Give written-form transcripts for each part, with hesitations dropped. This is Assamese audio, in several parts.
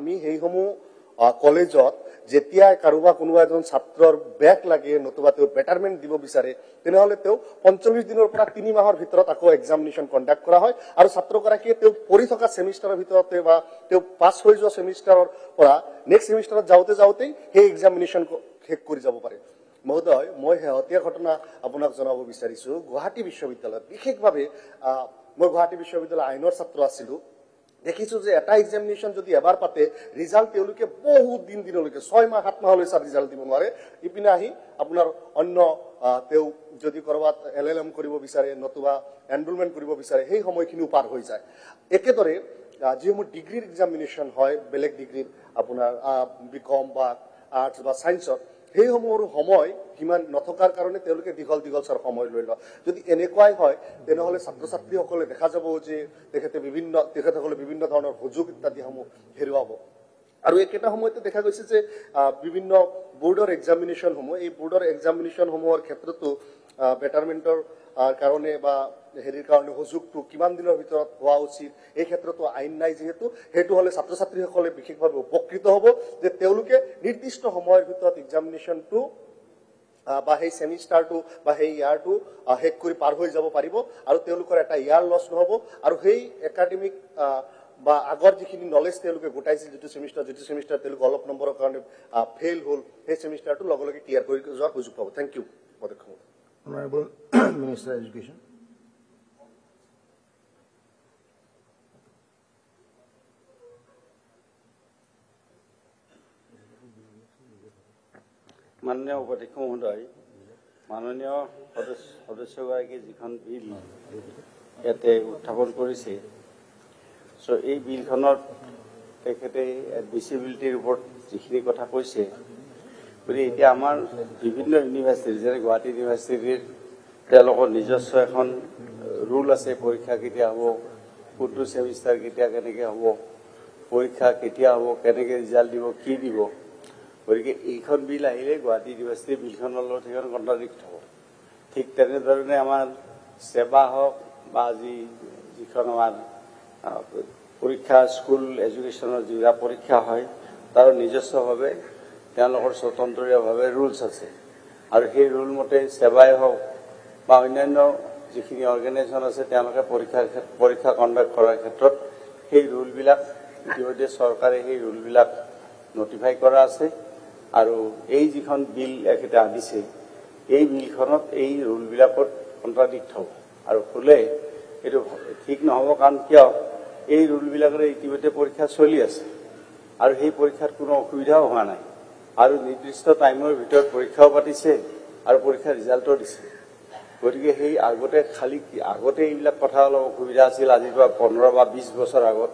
আমি সেইসমূহ কলেজত যেতিয়া কাৰোবা কোনোবা এজন ছাত্ৰৰ বেক লাগে নতুবা তেওঁ বেটাৰমেণ্ট দিব বিচাৰে তেনেহলে তেওঁ 45 দিনৰ পৰা 3 মাহৰ ভিতৰত আকৌ এক্সামিনেশ্যন কণ্ডাক্ট কৰা হয় আৰু ছাত্ৰগৰাকীয়ে তেওঁ পঢ়ি থকা সেমিষ্টাৰৰ ভিতৰতে বা তেওঁ পাছ হৈ যোৱা সেমিষ্টাৰৰ পৰা নেক্সট সেমিষ্টাৰত যাওঁতে সেই এক্সামিনেশ্যন শেষ কৰি যাব পাৰে। মহোদয়, মই শেহতীয়া ঘটনা আপোনাক জনাব বিচাৰিছো। গুৱাহাটী বিশ্ববিদ্যালয়ত বিশেষভাৱে মই গুৱাহাটী বিশ্ববিদ্যালয় আইনৰ ছাত্ৰ আছিলো। দেখিছো যে এটা এক্সামিনেশ্যন যদি এবাৰ পাতে ৰিজাল্ট তেওঁলোকে বহুত দিনলৈকে 6 মাহ 7 মাহলৈ ৰিজাল্ট দিব নোৱাৰে। ইপিনে আহি আপোনাৰ অন্য তেওঁ যদি কৰবাত LLM কৰিব বিচাৰে নতুবা এনৰোলমেণ্ট কৰিব বিচাৰে সেই সময়খিনিও পাৰ হৈ যায়। একেদৰে যিসমূহ ডিগ্ৰীৰ এক্সামিনেশ্যন হয় বেলেগ ডিগ্ৰীৰ আপোনাৰ বিকম বা আৰ্টছ বা ছায়েন্সত সেইসমূহৰ সময় কিমান নথকাৰ কাৰণে তেওঁলোকে দীঘল সময় লৈ লয়। যদি এনেকুৱাই হয় তেনেহলে ছাত্ৰ ছাত্ৰীসকলে দেখা যাব যে তেখেতসকলে বিভিন্ন ধৰণৰ সুযোগ ইত্যাদিসমূহ হেৰুৱাব। আৰু একেটা সময়তে দেখা গৈছে যে বিভিন্ন বোৰ্ডৰ এক্সামিনেশ্যনসমূহ এই বোৰ্ডৰ এক্সামিনেশ্যনসমূহৰ ক্ষেত্ৰতো বেটাৰমেণ্টৰ কাৰণে বা হেৰিৰ কাৰণে সুযোগটো কিমান দিনৰ ভিতৰত হোৱা উচিত এই ক্ষেত্ৰতো আইন নাই যিহেতু সেইটো হলে ছাত্ৰ ছাত্ৰীসকলে বিশেষভাৱে উপকৃত হ'ব যে তেওঁলোকে নিৰ্দিষ্ট সময়ৰ ভিতৰত এক্সামিনেশ্যনটো বা সেই সেমিষ্টাৰটো বা সেই ইয়াৰটো শেষ কৰি পাৰ হৈ যাব পাৰিব আৰু তেওঁলোকৰ এটা ইয়াৰ লছ নহব আৰু সেই একাডেমিক বা আগৰ যিখিনি নলেজ তেওঁলোকে গোটাইছিল যিটো সেমিষ্টাৰ তেওঁলোকে অলপ নম্বৰৰ কাৰণে ফেইল হ'ল সেই সেমিষ্টাৰটো লগে লগে ক্লিয়াৰ কৰি যোৱাৰ সুযোগ পাব। Thank you. Honorable Minister of Education. মাননীয় উপাধ্যক্ষ মহোদয়, মাননীয় সদস্যগৰাকীয়ে যিখন বিল ইয়াতে উত্থাপন কৰিছে এই বিলখনত তেখেতে এডমিচিবিলিটিৰ ওপৰত যিখিনি কথা কৈছে গতিকে এতিয়া আমাৰ বিভিন্ন ইউনিভাৰ্চিটি যেনে গুৱাহাটী ইউনিভাৰ্চিটিৰ তেওঁলোকৰ নিজস্ব এখন ৰুল আছে। পৰীক্ষা কেতিয়া হ'ব, কোনটো সেমিষ্টাৰ কেতিয়া কেনেকৈ হ'ব, পৰীক্ষা কেতিয়া হ'ব, কেনেকৈ ৰিজাল্ট দিব, কি দিব। গতিকে এইখন বিল আহিলে গুৱাহাটী ইউনিভাৰ্চিটিৰ বিলখনৰ লগত সেইখন কণ্ট্ৰাডিক্ট হ'ব। ঠিক তেনেধৰণে আমাৰ সেৱা হওক বা আজি যিখন আমাৰ পৰীক্ষা স্কুল এডুকেশ্যনৰ যিবিলাক পৰীক্ষা হয় তাৰ নিজস্বভাৱে তেওঁলোকৰ স্বতন্ত্ৰীয়ভাৱে ৰুলছ আছে আৰু সেই ৰুল মতে সেৱাই হওক বা অন্যান্য যিখিনি অৰ্গেনাইজেশ্যন আছে তেওঁলোকে পৰীক্ষা কণ্ডাক্ট কৰাৰ ক্ষেত্ৰত সেই ৰুলবিলাক ইতিমধ্যে চৰকাৰে সেই ৰুলবিলাক নটিফাই কৰা আছে আৰু এই যিখন বিল এখেতে আনিছে এই বিলখনত এই ৰুলবিলাকত কণ্ট্ৰাডিক্ট হ'ব আৰু হ'লে এইটো ঠিক নহ'ব। কাৰণ কিয় এই ৰুলবিলাকৰে ইতিমধ্যে পৰীক্ষা চলি আছে আৰু সেই পৰীক্ষাত কোনো অসুবিধাও হোৱা নাই আৰু নিৰ্দিষ্ট টাইমৰ ভিতৰত পৰীক্ষাও পাতিছে আৰু পৰীক্ষাৰ ৰিজাল্টো দিছে। গতিকে সেই আগতে এইবিলাক কথা অলপ অসুবিধা আছিল আজিৰ পৰা 15 বা 20 বছৰ আগত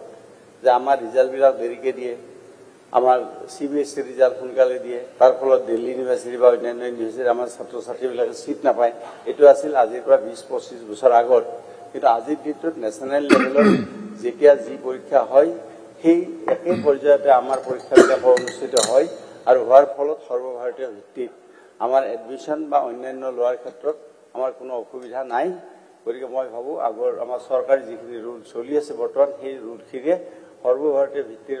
যে আমাৰ ৰিজাল্টবিলাক দেৰিকৈ দিয়ে, আমাৰ CBSE ৰিজাল্ট সোনকালে দিয়ে, তাৰ ফলত দিল্লী ইউনিভাৰ্চিটি বা অন্যান্য ইউনিভাৰ্চিটিত আমাৰ ছাত্ৰ ছাত্ৰীবিলাকে ছিট নাপায়। এইটো আছিল আজিৰ পৰা 20-25 বছৰ আগত। কিন্তু আজিৰ দিনটোত নেশ্যনেল লেভেলৰ যেতিয়া যি পৰীক্ষা হয় সেই একে পৰ্যায়তে আমাৰ পৰীক্ষাবিলাক অনুষ্ঠিত হয় আৰু হোৱাৰ ফলত সৰ্বভাৰতীয় ভিত্তিত আমাৰ এডমিশ্যন বা অন্যান্য লোৱাৰ ক্ষেত্ৰত আমাৰ কোনো অসুবিধা নাই। গতিকে মই ভাবোঁ আমাৰ চৰকাৰী যিখিনি ৰুল চলি আছে বৰ্তমান সেই ৰুলখিনিয়ে সৰ্বভাৰতীয় ভিত্তিৰ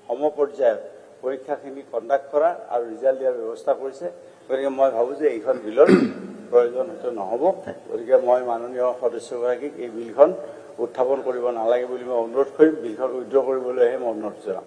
সমপৰ্যায়ত পৰীক্ষাখিনি কণ্ডাক্ট কৰা আৰু ৰিজাল্ট দিয়াৰ ব্যৱস্থা কৰিছে। গতিকে মই ভাবোঁ যে এইখন বিলৰ প্ৰয়োজন হয়তো নহ'ব। গতিকে মই মাননীয় সদস্যগৰাকীক এই বিলখন উত্থাপন কৰিব নালাগে বুলি মই অনুৰোধ কৰিম। বিলখন উইথড্ৰ কৰিবলৈহে মই অনুৰোধ জনাম।